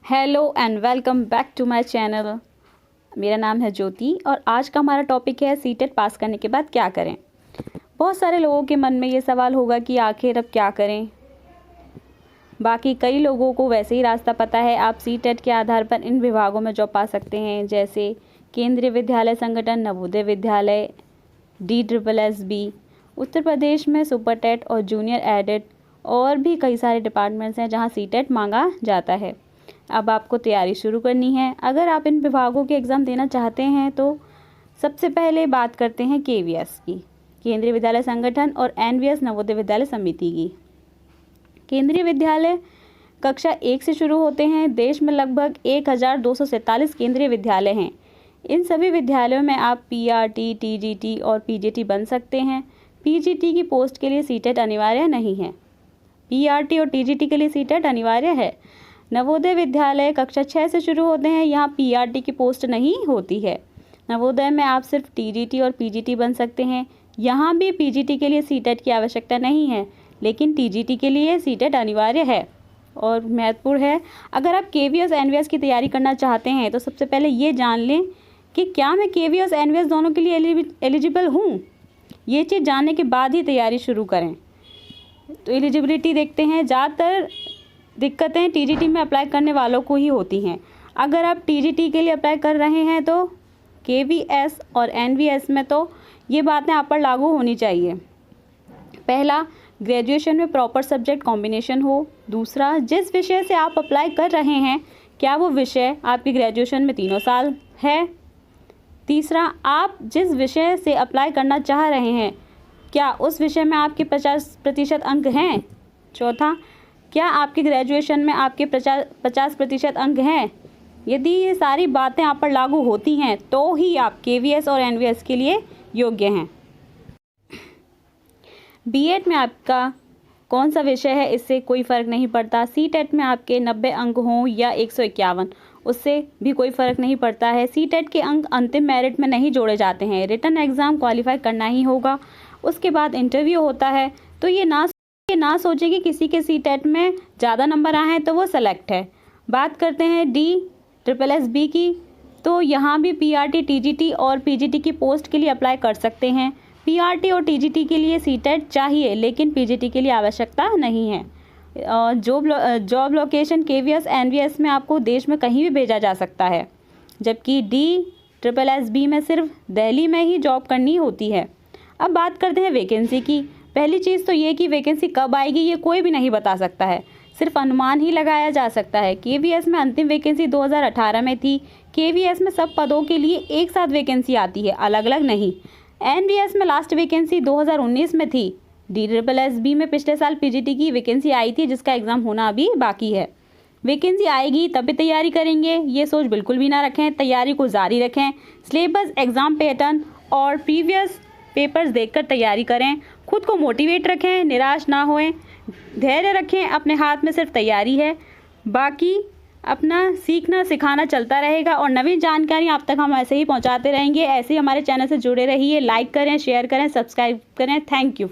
Hello and welcome back to my channel. मेरा नाम है ज्योति और आज का हमारा टॉपिक है सीटेट पास करने के बाद क्या करें। बहुत सारे लोगों के मन में ये सवाल होगा कि आखिर अब क्या करें। बाकी कई लोगों को वैसे ही रास्ता पता है। आप सीटेट के आधार पर इन विभागों में जॉब पा सकते हैं, जैसे केंद्रीय विद्यालय संगठन, नवोदय विद्यालय, DSSB, उत्तर प्रदेश में सुपरटेट और जूनियर एडेड और भी कई सारे डिपार्टमेंट्स हैं जहां सीटेट मांगा जाता है। अब आपको तैयारी शुरू करनी है। अगर आप इन विभागों के एग्ज़ाम देना चाहते हैं तो सबसे पहले बात करते हैं KVS की, केंद्रीय विद्यालय संगठन, और NVS नवोदय विद्यालय समिति की। केंद्रीय विद्यालय कक्षा 1 से शुरू होते हैं। देश में लगभग 1247 केंद्रीय विद्यालय हैं। इन सभी विद्यालयों में आप PRT, TGT और PGT बन सकते हैं। PGT की पोस्ट के लिए सीटेट अनिवार्य नहीं है। PRT और TGT के लिए सीटेट अनिवार्य है। नवोदय विद्यालय कक्षा 6 से शुरू होते हैं। यहाँ PRT की पोस्ट नहीं होती है। नवोदय में आप सिर्फ TGT और PGT बन सकते हैं। यहाँ भी PGT के लिए सीटेट की आवश्यकता नहीं है, लेकिन TGT के लिए सीटेट अनिवार्य है और महत्वपूर्ण है। अगर आप KVS NVS की तैयारी करना चाहते हैं तो सबसे पहले ये जान लें कि क्या मैं KVS NVS दोनों के लिए एलिजिबल हूँ। ये चीज़ जानने के बाद ही तैयारी शुरू करें। तो एलिजिबिलिटी देखते हैं। ज़्यादातर दिक्कतें TGT में अप्लाई करने वालों को ही होती हैं। अगर आप TGT के लिए अप्लाई कर रहे हैं तो KVS और NVS में तो ये बातें आप पर लागू होनी चाहिए। पहला, ग्रेजुएशन में प्रॉपर सब्जेक्ट कॉम्बिनेशन हो। दूसरा, जिस विषय से आप अप्लाई कर रहे हैं क्या वो विषय आपकी ग्रेजुएशन में तीनों साल है। तीसरा, आप जिस विषय से अप्लाई करना चाह रहे हैं क्या उस विषय में आपके 50% अंक हैं। चौथा, क्या आपकी ग्रेजुएशन में आपके 50% अंक हैं। यदि ये सारी बातें आप पर लागू होती हैं तो ही आप KVS और NVS के लिए योग्य हैं। B.Ed में आपका कौन सा विषय है इससे कोई फ़र्क नहीं पड़ता। CTET में आपके 90 अंक हों या 151, उससे भी कोई फ़र्क नहीं पड़ता है। CTET के अंक अंतिम मेरिट में नहीं जोड़े जाते हैं। रिटन एग्ज़ाम क्वालिफाई करना ही होगा। उसके बाद इंटरव्यू होता है। तो ये ना सोचें कि किसी के CTET में ज़्यादा नंबर आए हैं तो वो सेलेक्ट है। बात करते हैं DSSB की, तो यहाँ भी PRT, TGT और PGT की पोस्ट के लिए अप्लाई कर सकते हैं। PRT और TGT के लिए सीटेट चाहिए, लेकिन PGT के लिए आवश्यकता नहीं है। जॉब लोकेशन KVS NVS में आपको देश में कहीं भी भेजा जा सकता है, जबकि DSSB में सिर्फ दिल्ली में ही जॉब करनी होती है। अब बात करते हैं वैकेंसी की। पहली चीज़ तो ये कि वैकेंसी कब आएगी ये कोई भी नहीं बता सकता है, सिर्फ अनुमान ही लगाया जा सकता है। KVS में अंतिम वैकेंसी 2018 में थी। KVS में सब पदों के लिए एक साथ वैकेंसी आती है, अलग अलग नहीं। NVS में लास्ट वैकेंसी 2019 में थी। DSSB में पिछले साल PGT की वैकेंसी आई थी, जिसका एग्ज़ाम होना अभी बाकी है। वैकेंसी आएगी तभी तैयारी करेंगे, ये सोच बिल्कुल भी ना रखें। तैयारी को जारी रखें। सिलेबस, एग्ज़ाम पैटर्न और प्रीवियस पेपर्स देखकर तैयारी करें। खुद को मोटिवेट रखें, निराश ना होएं, धैर्य रखें। अपने हाथ में सिर्फ तैयारी है, बाकी अपना सीखना सिखाना चलता रहेगा और नवीन जानकारी आप तक हम ऐसे ही पहुंचाते रहेंगे। ऐसे ही हमारे चैनल से जुड़े रहिए। लाइक करें, शेयर करें, सब्सक्राइब करें। Thank you.